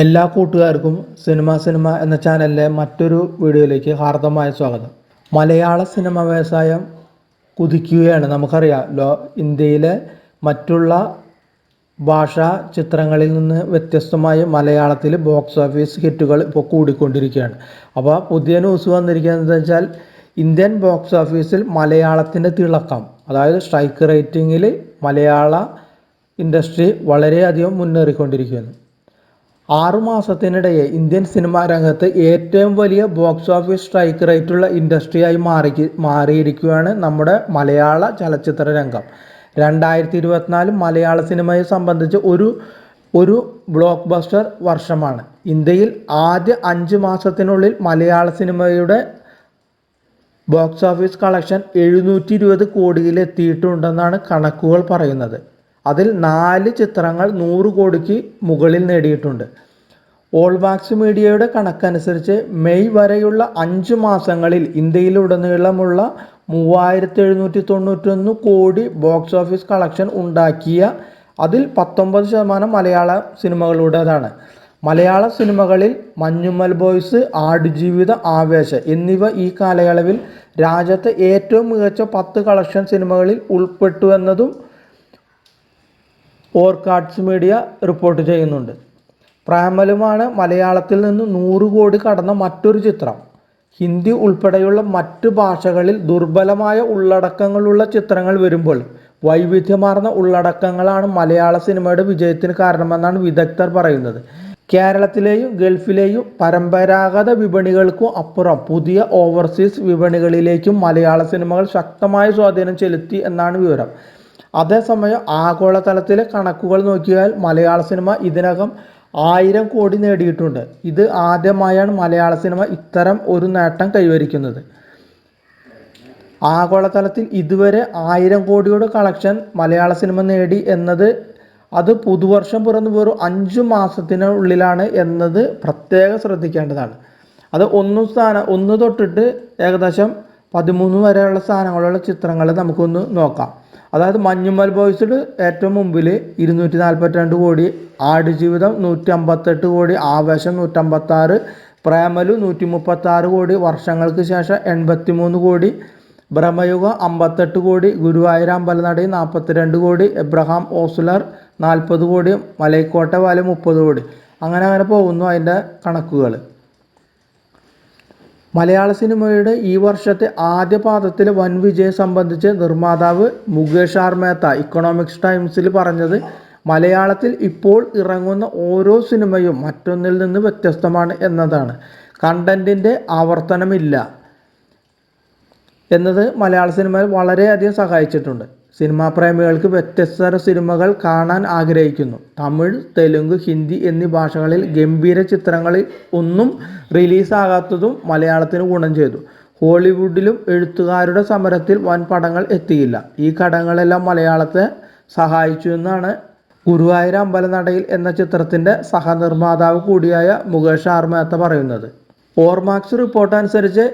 എല്ലാ കൂട്ടുകാർക്കും സിനിമ എന്ന ചാനലിലെ മറ്റൊരു വീഡിയോയിലേക്ക് ഹാർദമായ സ്വാഗതം. മലയാള സിനിമ വ്യവസായം കുതിക്കുകയാണ്. നമുക്കറിയാം, ഇന്ത്യയിലെ മറ്റുള്ള ഭാഷാ ചിത്രങ്ങളിൽ നിന്ന് വ്യത്യസ്തമായി മലയാളത്തിൽ ബോക്സ് ഓഫീസ് ഹിറ്റുകൾ ഇപ്പോൾ കൂടിക്കൊണ്ടിരിക്കുകയാണ്. അപ്പോൾ പുതിയ ന്യൂസ് വന്നിരിക്കുന്നത് വെച്ചാൽ ഇന്ത്യൻ ബോക്സ് ഓഫീസിൽ മലയാളത്തിൻ്റെ തിളക്കം, അതായത് സ്ട്രൈക്ക് റേറ്റിങ്ങിൽ മലയാള ഇൻഡസ്ട്രി വളരെയധികം മുന്നേറിക്കൊണ്ടിരിക്കുകയാണ്. 6 മാസത്തിനിടയെ ഇന്ത്യൻ സിനിമാ രംഗത്ത് ഏറ്റവും വലിയ ബോക്സ് ഓഫീസ് സ്ട്രൈക്ക് റേറ്റുള്ള ഇൻഡസ്ട്രിയായി മാറിയിരിക്കുകയാണ് നമ്മുടെ മലയാള ചലച്ചിത്ര രംഗം. 2024 മലയാള സിനിമയെ സംബന്ധിച്ച് ഒരു ബ്ലോക്ക് ബസ്റ്റർ വർഷമാണ്. ഇന്ത്യയിൽ ആദ്യ 5 മാസത്തിനുള്ളിൽ മലയാള സിനിമയുടെ ബോക്സ് ഓഫീസ് കളക്ഷൻ 720 കോടിയിലെത്തിയിട്ടുണ്ടെന്നാണ് കണക്കുകൾ പറയുന്നത്. അതിൽ 4 ചിത്രങ്ങൾ 100 കോടിക്ക് മുകളിൽ നേടിയിട്ടുണ്ട്. ഓൾബാക്സ് മീഡിയയുടെ കണക്കനുസരിച്ച് മെയ് വരെയുള്ള 5 മാസങ്ങളിൽ ഇന്ത്യയിലുടനീളമുള്ള 3791 കോടി ബോക്സ് ഓഫീസ് കളക്ഷൻ ഉണ്ടാക്കിയ അതിൽ 19% മലയാള സിനിമകളുടേതാണ്. മലയാള സിനിമകളിൽ മഞ്ഞുമ്മൽ ബോയ്സ്, ആടുജീവിത, ആവേശം എന്നിവ ഈ കാലയളവിൽ രാജ്യത്തെ ഏറ്റവും മികച്ച 10 കളക്ഷൻ സിനിമകളിൽ ഉൾപ്പെട്ടുവെന്നതും ഓർക്കാഡ്സ് മീഡിയ റിപ്പോർട്ട് ചെയ്യുന്നുണ്ട്. പ്രേമലുമാണ് മലയാളത്തിൽ നിന്ന് 100 കോടി കടന്ന മറ്റൊരു ചിത്രം. ഹിന്ദി ഉൾപ്പെടെയുള്ള മറ്റ് ഭാഷകളിൽ ദുർബലമായ ഉള്ളടക്കങ്ങളുള്ള ചിത്രങ്ങൾ വരുമ്പോൾ വൈവിധ്യമാർന്ന ഉള്ളടക്കങ്ങളാണ് മലയാള സിനിമയുടെ വിജയത്തിന് കാരണമെന്നാണ് വിദഗ്ധർ പറയുന്നത്. കേരളത്തിലെയും ഗൾഫിലെയും പരമ്പരാഗത വിപണികൾക്കും അപ്പുറം പുതിയ ഓവർസീസ് വിപണികളിലേക്കും മലയാള സിനിമകൾ ശക്തമായ സ്വാധീനം ചെലുത്തി എന്നാണ് വിവരം. അതേസമയം ആഗോളതലത്തിലെ കണക്കുകൾ നോക്കിയാൽ മലയാള സിനിമ ഇതിനകം 1000 കോടി നേടിയിട്ടുണ്ട്. ഇത് ആദ്യമായാണ് മലയാള സിനിമ ഇത്തരം ഒരു നേട്ടം കൈവരിക്കുന്നത്. ആഗോളതലത്തിൽ ഇതുവരെ 1000 കോടിയുടെ കളക്ഷൻ മലയാള സിനിമ നേടി എന്നത് അത് പുതുവർഷം പിറന്ന് വെറും 5 മാസത്തിനുള്ളിലാണ് എന്നത് പ്രത്യേകം ശ്രദ്ധിക്കേണ്ടതാണ്. അത് 1 തൊട്ടിട്ട് ഏകദേശം 13 വരെയുള്ള സ്ഥാനങ്ങളുള്ള ചിത്രങ്ങൾ നമുക്കൊന്ന് നോക്കാം. അതായത് മഞ്ഞുമ്മൽ ബോയ്സിൽ ഏറ്റവും മുമ്പിൽ 242 കോടി, ആടുജീവിതം 158 കോടി, ആവേശം 156, പ്രേമലു 136 കോടി, വർഷങ്ങൾക്ക് ശേഷം 83 കോടി, ബ്രഹ്മയുഗം 58 കോടി, ഗുരുവായൂർ അമ്പലനടയിൽ 42 കോടി, എബ്രഹാം ഓസ്ലർ 40 കോടി, മലൈക്കോട്ടെ വാല് 30 കോടി. അങ്ങനെ പോകുന്നു അതിൻ്റെ കണക്കുകൾ. മലയാള സിനിമയുടെ ഈ വർഷത്തെ ആദ്യ പാദത്തിലെ വൻ വിജയം സംബന്ധിച്ച് നിർമ്മാതാവ് മുകേഷ് ആർ മേത്ത ഇക്കണോമിക്സ് ടൈംസിൽ പറഞ്ഞത്, മലയാളത്തിൽ ഇപ്പോൾ ഇറങ്ങുന്ന ഓരോ സിനിമയും മറ്റൊന്നിൽ നിന്ന് വ്യത്യസ്തമാണ് എന്നതാണ്. കണ്ടന്റിൻ്റെ ആവർത്തനമില്ല എന്നത് മലയാള സിനിമയിൽ വളരെയധികം സഹായിച്ചിട്ടുണ്ട്. സിനിമാ പ്രേമികൾക്ക് വ്യത്യസ്ത സിനിമകൾ കാണാൻ ആഗ്രഹിക്കുന്നു. തമിഴ്, തെലുങ്ക്, ഹിന്ദി എന്നീ ഭാഷകളിൽ ഗംഭീര ചിത്രങ്ങളിൽ ഒന്നും റിലീസാകാത്തതും മലയാളത്തിന് ഗുണം ചെയ്തു. ഹോളിവുഡിലും എഴുത്തുകാരുടെ സമരത്തിൽ വൻ പടങ്ങൾ എത്തിയില്ല. ഈ ഘടകങ്ങളെല്ലാം മലയാളത്തെ സഹായിച്ചു എന്നാണ് ഗുരുവായൂർ അമ്പലനടയിൽ എന്ന ചിത്രത്തിൻ്റെ സഹനിർമ്മാതാവ് കൂടിയായ മുകേഷ് ആർ മേത്ത പറയുന്നത്. ഓർമാക്സ് റിപ്പോർട്ട് അനുസരിച്ച്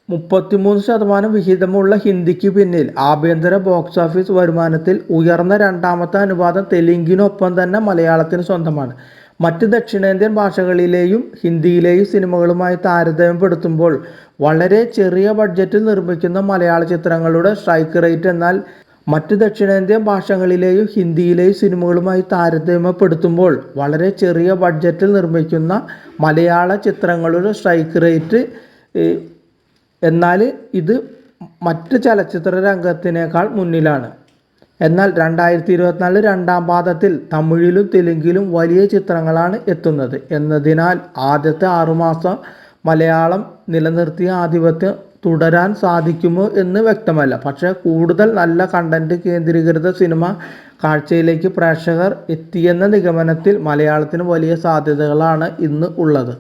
33% വിഹിതമുള്ള ഹിന്ദിക്ക് പിന്നിൽ ആഭ്യന്തര ബോക്സ് ഓഫീസ് വരുമാനത്തിൽ ഉയർന്ന 2ാമത്തെ അനുപാതം തെലുങ്കിനൊപ്പം തന്നെ മലയാളത്തിന് സ്വന്തമാണ്. മറ്റ് ദക്ഷിണേന്ത്യൻ ഭാഷകളിലെയും ഹിന്ദിയിലെയും സിനിമകളുമായി താരതമ്യപ്പെടുത്തുമ്പോൾ വളരെ ചെറിയ ബഡ്ജറ്റിൽ നിർമ്മിക്കുന്ന മലയാള ചിത്രങ്ങളുടെ സ്ട്രൈക്ക് റേറ്റ് എന്നാൽ മറ്റ് ദക്ഷിണേന്ത്യൻ ഭാഷകളിലെയും ഹിന്ദിയിലെയും സിനിമകളുമായി താരതമ്യപ്പെടുത്തുമ്പോൾ വളരെ ചെറിയ ബഡ്ജറ്റിൽ നിർമ്മിക്കുന്ന മലയാള ചിത്രങ്ങളുടെ സ്ട്രൈക്ക് റേറ്റ് എന്നാൽ ഇത് മറ്റ് ചലച്ചിത്ര രംഗത്തിനേക്കാൾ മുന്നിലാണ്. എന്നാൽ 2024 2ാം പാദത്തിൽ തമിഴിലും തെലുങ്കിലും വലിയ ചിത്രങ്ങളാണ് എത്തുന്നത് എന്നതിനാൽ ആദ്യത്തെ 6 മാസം മലയാളം നിലനിർത്തിയ ആധിപത്യം തുടരാൻ സാധിക്കുമോ എന്ന് വ്യക്തമല്ല. പക്ഷേ കൂടുതൽ നല്ല കണ്ടന്റ് കേന്ദ്രീകൃത സിനിമ കാഴ്ചയിലേക്ക് പ്രേക്ഷകർ എത്തിയെന്ന നിഗമനത്തിൽ മലയാളത്തിന് വലിയ സാധ്യതകളാണ് ഇന്ന് ഉള്ളത്.